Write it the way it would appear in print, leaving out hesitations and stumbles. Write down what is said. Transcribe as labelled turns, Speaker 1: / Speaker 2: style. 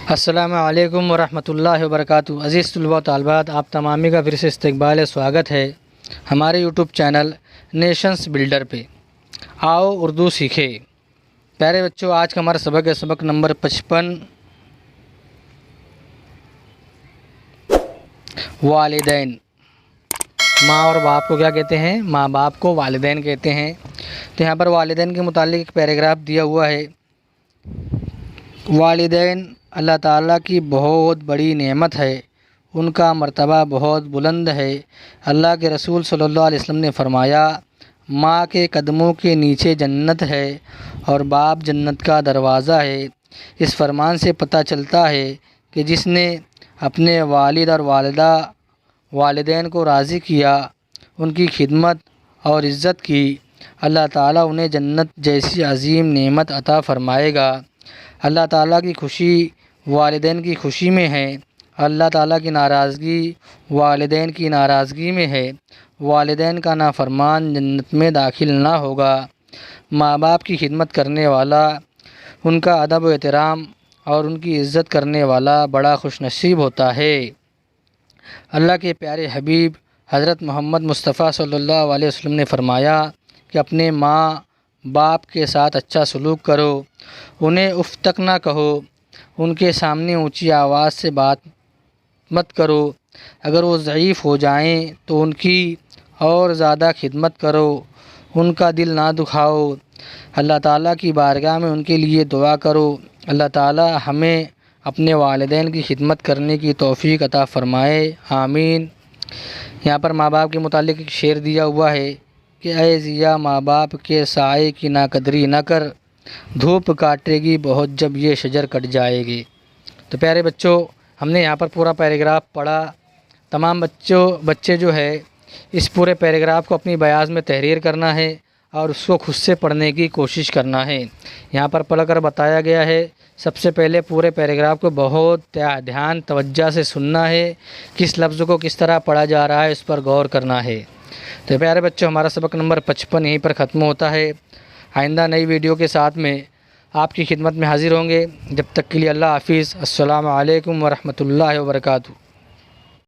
Speaker 1: السلام علیکم ورحمۃ اللہ وبرکاتہ۔ عزیز طلباء و طالبات، آپ تمامی کا پھر سے استقبال سواگت ہے ہمارے یوٹیوب چینل نیشنز بلڈر پہ۔ آؤ اردو سیکھے۔ پیارے بچوں، آج کا ہمارا سبق ہے سبق نمبر 55، والدین۔ ماں اور باپ کو کیا کہتے ہیں؟ ماں باپ کو والدین کہتے ہیں۔ تو یہاں پر والدین کے متعلق ایک پیراگراف دیا ہوا ہے۔ والدین اللہ تعالیٰ کی بہت بڑی نعمت ہے، ان کا مرتبہ بہت بلند ہے۔ اللہ کے رسول صلی اللہ علیہ وسلم نے فرمایا، ماں کے قدموں کے نیچے جنت ہے اور باپ جنت کا دروازہ ہے۔ اس فرمان سے پتہ چلتا ہے کہ جس نے اپنے والد اور والدین کو راضی کیا، ان کی خدمت اور عزت کی، اللہ تعالیٰ انہیں جنت جیسی عظیم نعمت عطا فرمائے گا۔ اللہ تعالیٰ کی خوشی والدین کی خوشی میں ہے، اللہ تعالیٰ کی ناراضگی والدین کی ناراضگی میں ہے۔ والدین کا نافرمان جنت میں داخل نہ ہوگا۔ ماں باپ کی خدمت کرنے والا، ان کا ادب و احترام اور ان کی عزت کرنے والا بڑا خوش نصیب ہوتا ہے۔ اللہ کے پیارے حبیب حضرت محمد مصطفیٰ صلی اللہ علیہ وسلم نے فرمایا کہ اپنے ماں باپ کے ساتھ اچھا سلوک کرو، انہیں اف تک نہ کہو، ان کے سامنے اونچی آواز سے بات مت کرو، اگر وہ ضعیف ہو جائیں تو ان کی اور زیادہ خدمت کرو، ان کا دل نہ دکھاؤ، اللہ تعالیٰ کی بارگاہ میں ان کے لیے دعا کرو۔ اللہ تعالیٰ ہمیں اپنے والدین کی خدمت کرنے کی توفیق عطا فرمائے، آمین۔ یہاں پر ماں باپ کے متعلق ایک شعر دیا ہوا ہے کہ اے ضیا ماں باپ کے سائے کی ناقدری نہ کر، دھوپ کاٹے گی بہت جب یہ شجر کٹ جائے گی۔ تو پیارے بچوں، ہم نے یہاں پر پورا پیراگراف پڑھا۔ تمام بچے جو ہے اس پورے پیراگراف کو اپنی بیاض میں تحریر کرنا ہے اور اس کو خود سے پڑھنے کی کوشش کرنا ہے۔ یہاں پر پڑھ کر بتایا گیا ہے، سب سے پہلے پورے پیراگراف کو بہت دھیان توجہ سے سننا ہے، کس لفظ کو کس طرح پڑھا جا رہا ہے اس پر غور کرنا ہے۔ تو پیارے بچوں، ہمارا سبق نمبر 55 یہیں پر ختم ہوتا ہے۔ آئندہ نئی ویڈیو کے ساتھ میں آپ کی خدمت میں حاضر ہوں گے۔ جب تک کے لیے اللہ حافظ۔ السلام علیکم ورحمۃ اللہ وبرکاتہ۔